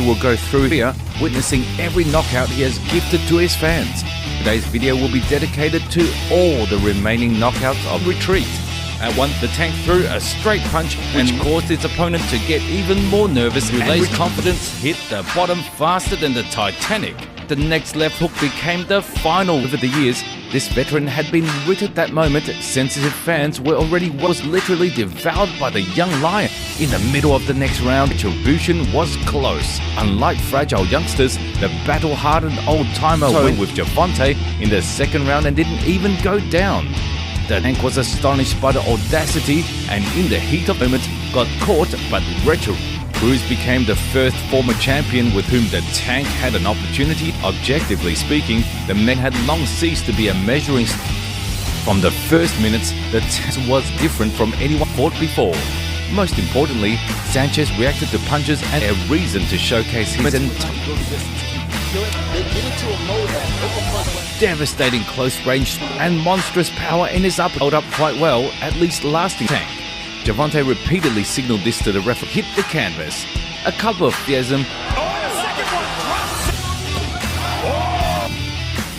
will go through here, witnessing every knockout he has gifted to his fans. Today's video will be dedicated to all the remaining knockouts of retreat. At once, the Tank threw a straight punch which caused his opponent to get even more nervous, and his confidence hit the bottom faster than the Titanic. The next left hook became the final. Over the years, this veteran had been writ at that moment. Sensitive fans were already was literally devoured by the young lion. In the middle of the next round, retribution was close. Unlike fragile youngsters, the battle-hardened old-timer went with Gervonta in the second round and didn't even go down. The Tank was astonished by the audacity and in the heat of the moment got caught but retro. Cruz became the first former champion with whom the Tank had an opportunity. Objectively speaking, the man had long ceased to be a measuring stick. From the first minutes, the Tank was different from anyone fought before. Most importantly, Sanchez reacted to punches and a reason to showcase his devastating close range and monstrous power in his upper held up quite well, at least lasting Tank. Gervonta repeatedly signaled this to the referee. Hit the canvas. A couple of theism.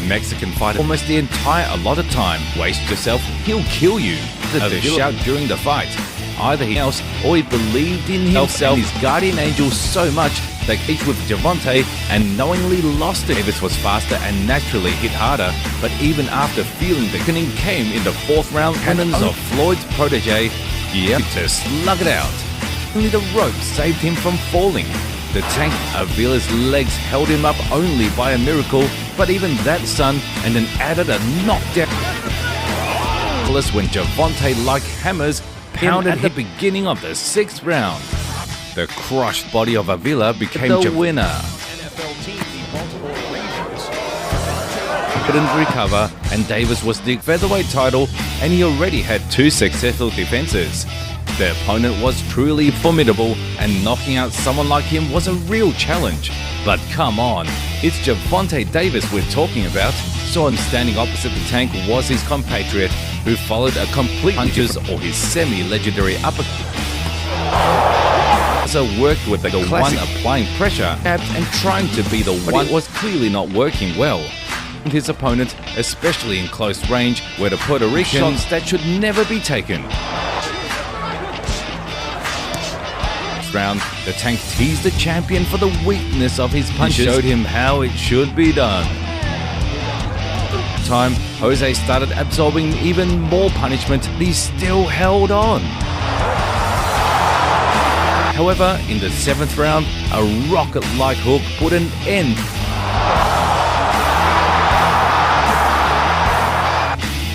Mexican fighter almost the entire allotted time. Waste yourself, he'll kill you. The shout during the fight. Either he else or he believed in himself and his guardian angel so much that each with Gervonta and knowingly lost it. Davis was faster and naturally hit harder, but even after feeling the cunning came in the fourth round, cannons of Floyd's protege, to slug it out. Only the rope saved him from falling. The Tank Avila's legs held him up only by a miracle, but even that son and then added a knockdown. When Gervonta, like hammers, pounded at the beginning of the sixth round. The crushed body of Avila became the winner. Couldn't recover, and Davis was the featherweight title, and he already had two successful defenses. The opponent was truly formidable, and knocking out someone like him was a real challenge. But come on, it's Gervonta Davis we're talking about. So him standing opposite the Tank was his compatriot, who followed a complete punches or his semi-legendary uppercut. Also worked with the one applying pressure and trying to be the one. It was clearly not working well. His opponent, especially in close range, where the Puerto Rican shots that should never be taken. Round, the Tank teased the champion for the weakness of his punches. He showed him how it should be done. Time, Jose started absorbing even more punishment, but he still held on. However, in the seventh round, a rocket-like hook put an end.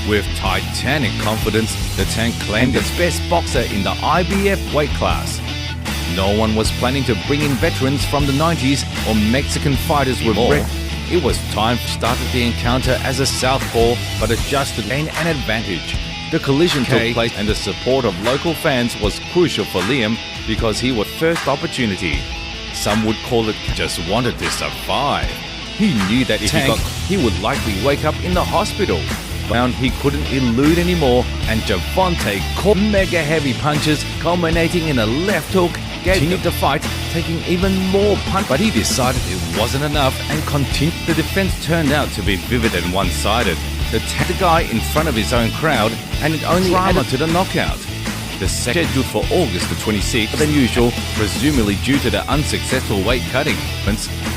With titanic confidence, the Tank claimed its best boxer in the IBF weight class. No one was planning to bring in veterans from the 90s or Mexican fighters with more. It was time to start the encounter as a southpaw, but adjusted to gain an advantage. The collision took place, and the support of local fans was crucial for Liam because he was first opportunity. Some would call it just wanted to survive. He knew that if he would likely wake up in the hospital. Round he couldn't elude anymore, and Gervonta caught mega heavy punches, culminating in a left hook. Continued the fight, taking even more punch, but he decided it wasn't enough and continued. The defense turned out to be vivid and one-sided. The guy in front of his own crowd, and it only added to the knockout. The scheduled for August the 26th than usual, presumably due to the unsuccessful weight cutting.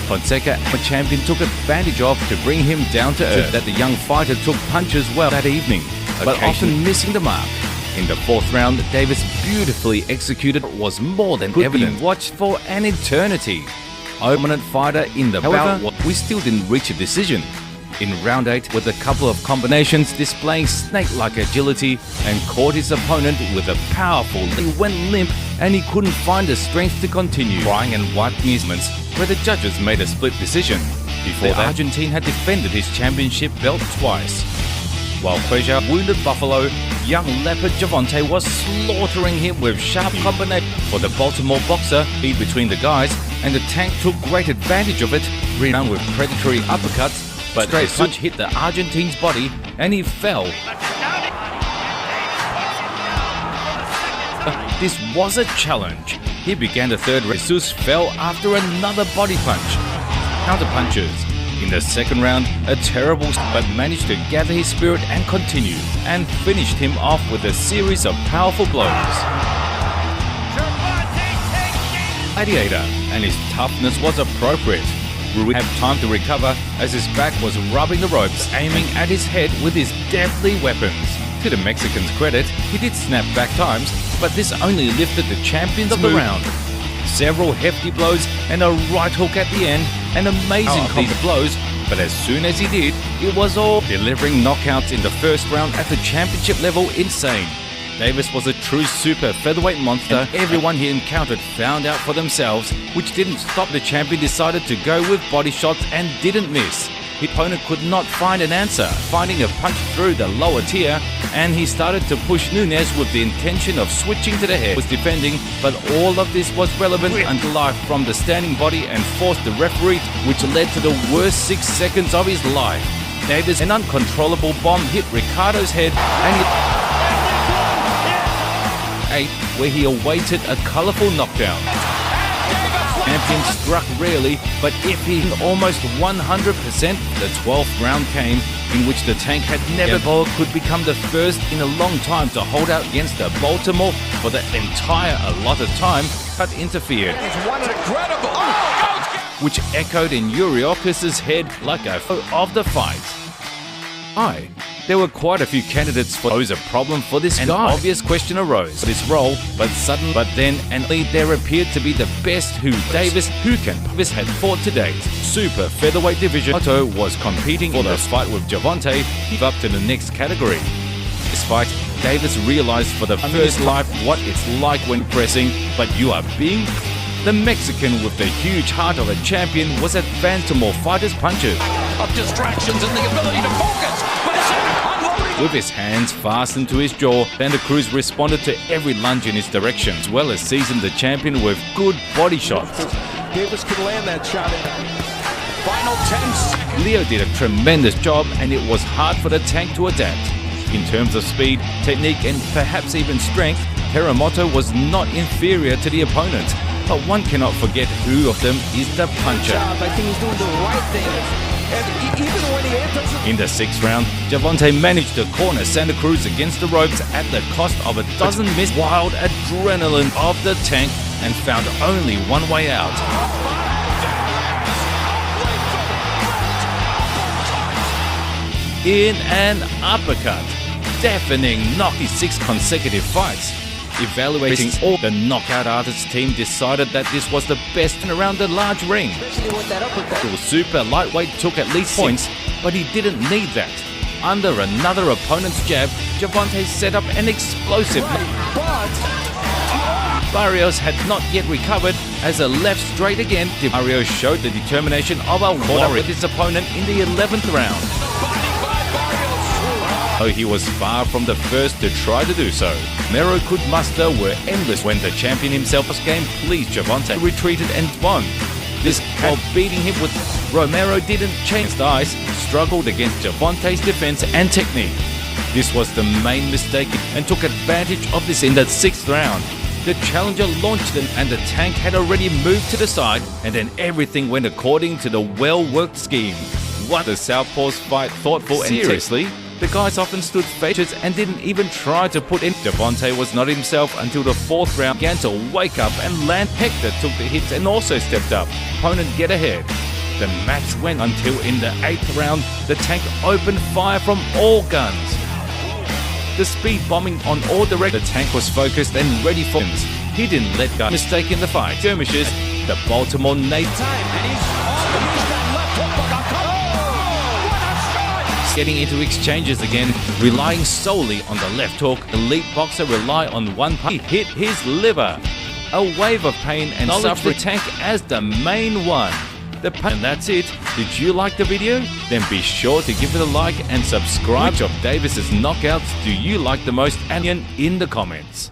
Fonseca, the champion, took advantage of to bring him down to earth. That the young fighter took punches well that evening, but often missing the mark. In the fourth round, Davis beautifully executed what was more than evident. Watched for an eternity. Dominant fighter in the bout, we still didn't reach a decision. In round 8, with a couple of combinations displaying snake-like agility, and caught his opponent with a powerful lead. He went limp and he couldn't find the strength to continue. Crying and wiping his movements, where the judges made a split decision. Before that, Argentine had defended his championship belt twice. While Quezia wounded Buffalo, young leopard Gervonta was slaughtering him with sharp combination. For the Baltimore boxer, beat between the guys, and the Tank took great advantage of it, renowned with predatory uppercuts, but his punch hit the Argentine's body and he fell. This was a challenge. he began the third round. Jesus fell after another body punch. Counter punches. In the second round, a terrible but managed to gather his spirit and continue, and finished him off with a series of powerful blows. Gladiator, and his toughness was appropriate. Ruiz had time to recover as his back was rubbing the ropes, aiming at his head with his deadly weapons. To the Mexican's credit, he did snap back times, but this only lifted the champions of the round. Several hefty blows and a right hook at the end, an amazing combo of blows, but as soon as he did, it was all delivering knockouts in the first round at the championship level. Insane. Davis was a true super featherweight monster, and everyone he encountered found out for themselves, which didn't stop the champion decided to go with body shots and didn't miss. His opponent could not find an answer, finding a punch through the lower tier, and he started to push Nunes with the intention of switching to the head. He was defending, but all of this was relevant until life from the standing body and forced the referee, which led to the worst 6 seconds of his life. Davis, an uncontrollable bomb hit Ricardo's head, and he where he awaited a colourful knockdown. Champion struck rarely, but if he almost 100%, the 12th round came, in which the Tank had never could become the first in a long time to hold out against the Baltimore for the entire allotted time, but interfered, which echoed in Uriokas's head like a foe of the fight. There were quite a few candidates for pose a problem for this guy. An obvious question arose for this role, but then there appeared to be the best Davis had fought to date. Super featherweight division. Otto was competing for this fight with Gervonta, up to the next category. Despite Davis realized for the first life what it's like when pressing, but you are being. The Mexican with the huge heart of a champion was advanced to more fighters' punches. Of distractions and the ability to focus. With his hands fastened to his jaw, Santa Cruz responded to every lunge in his direction, as well as seasoned the champion with good body shots. Davis could land that shot in final 10 seconds. Leo did a tremendous job, and it was hard for the Tank to adapt. In terms of speed, technique, and perhaps even strength, Terremoto was not inferior to the opponent. But one cannot forget who of them is the puncher. I think he's doing the right thing. And even when he in the 6th round, Gervonta managed to corner Santa Cruz against the ropes at the cost of a dozen missed. Wild adrenaline of the Tank, and found only one way out. In an uppercut, deafening knocky 6 consecutive fights. Evaluating all, the knockout artists team decided that this was the best around the large ring. The super lightweight took at least points, but he didn't need that. Under another opponent's jab, Gervonta set up an explosive. Barrios had not yet recovered as a left straight again. Barrios showed the determination of a warrior with his opponent in the 11th round. Though he was far from the first to try to do so. Mero could muster were endless when the champion himself was game pleased. Gervonta retreated and won. This while beating him with Romero didn't change the ice, struggled against Gervonta's defense and technique. This was the main mistake and took advantage of this in the 6th round. The challenger launched them and the Tank had already moved to the side, and then everything went according to the well-worked scheme. What the Southpaws fight thoughtful and seriously. The guys often stood faces and didn't even try to put in. Gervonta was not himself until the 4th round began to wake up and land. Hector took the hits and also stepped up. Opponent get ahead. The match went until in the 8th round, the Tank opened fire from all guns. The speed bombing on all directions. The Tank was focused and ready for him. He didn't let go mistake in the fight. Skirmishes, the Baltimore native. Getting into exchanges again, relying solely on the left hook. Elite boxer rely on one punch. He hit his liver. A wave of pain and suffering. The Tank as the main one. And that's it. Did you like the video? Then be sure to give it a like and subscribe. Which of Davis's knockouts do you like the most? And in the comments.